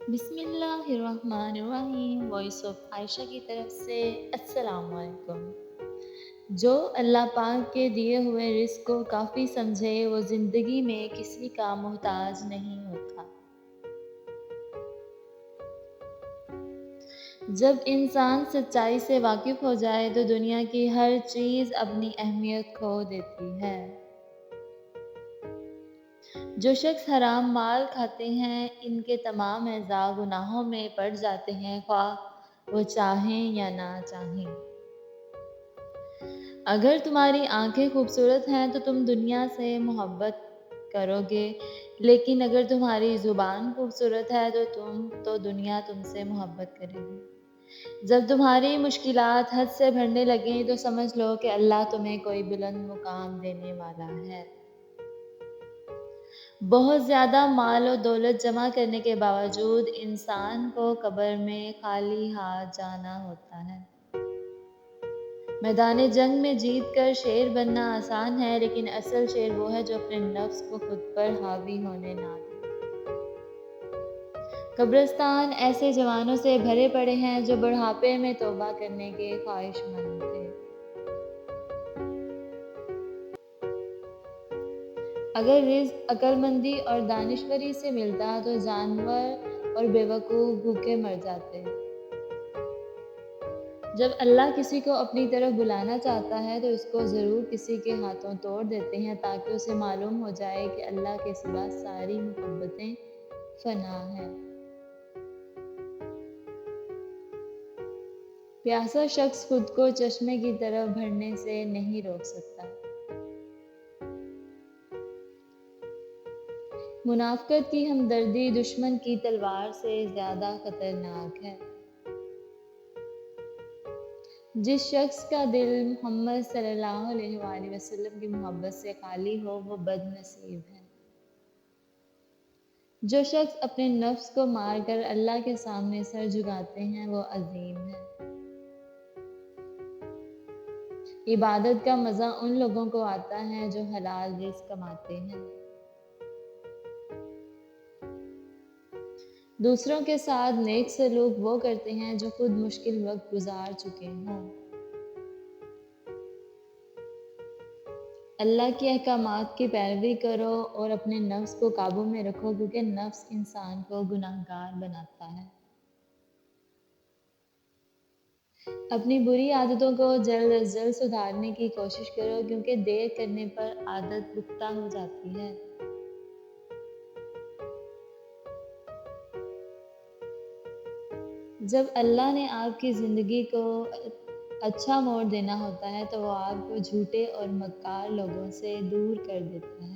بسم اللہ الرحمن الرحیم وائس آف عائشہ کی طرف سے السلام علیکم۔ جو اللہ پاک کے دیے ہوئے رزق کو کافی سمجھے وہ زندگی میں کسی کا محتاج نہیں ہوتا۔ جب انسان سچائی سے واقف ہو جائے تو دنیا کی ہر چیز اپنی اہمیت کھو دیتی ہے۔ جو شخص حرام مال کھاتے ہیں ان کے تمام اعضاء گناہوں میں پڑ جاتے ہیں، خواہ وہ چاہیں یا نہ چاہیں۔ اگر تمہاری آنکھیں خوبصورت ہیں تو تم دنیا سے محبت کرو گے، لیکن اگر تمہاری زبان خوبصورت ہے تو دنیا تم سے محبت کرے گی۔ جب تمہاری مشکلات حد سے بڑھنے لگیں تو سمجھ لو کہ اللہ تمہیں کوئی بلند مقام دینے والا ہے۔ بہت زیادہ مال و دولت جمع کرنے کے باوجود انسان کو قبر میں خالی ہاتھ جانا ہوتا ہے۔ میدان جنگ میں جیت کر شیر بننا آسان ہے، لیکن اصل شیر وہ ہے جو اپنے نفس کو خود پر حاوی ہونے نہ دے۔ قبرستان ایسے جوانوں سے بھرے پڑے ہیں جو بڑھاپے میں توبہ کرنے کے خواہش مند تھے۔ اگر رزق عقل مندی اور دانشوری سے ملتا تو جانور اور بیوقوف بھوکے مر جاتے۔ جب اللہ کسی کو اپنی طرف بلانا چاہتا ہے تو اس کو ضرور کسی کے ہاتھوں توڑ دیتے ہیں تاکہ اسے معلوم ہو جائے کہ اللہ کے سوا ساری محبتیں فنا ہیں۔ پیاسا شخص خود کو چشمے کی طرف بڑھنے سے نہیں روک سکتا۔ منافقت کی ہمدردی دشمن کی تلوار سے زیادہ خطرناک ہے۔ جس شخص کا دل محمد صلی اللہ علیہ وآلہ وسلم کی محبت سے خالی ہو وہ بد نصیب ہے۔ جو شخص اپنے نفس کو مار کر اللہ کے سامنے سر جھکاتے ہیں وہ عظیم ہے۔ عبادت کا مزہ ان لوگوں کو آتا ہے جو حلال رزق کماتے ہیں۔ دوسروں کے ساتھ نیک سلوک وہ کرتے ہیں جو خود مشکل وقت گزار چکے ہوں۔ اللہ کے احکامات کی پیروی کرو اور اپنے نفس کو قابو میں رکھو کیونکہ نفس انسان کو گناہگار بناتا ہے۔ اپنی بری عادتوں کو جلد از جلد سدھارنے کی کوشش کرو کیونکہ دیر کرنے پر عادت پختہ ہو جاتی ہے۔ جب اللہ نے آپ کی زندگی کو اچھا موڑ دینا ہوتا ہے تو وہ آپ کو جھوٹے اور مکار لوگوں سے دور کر دیتا ہے۔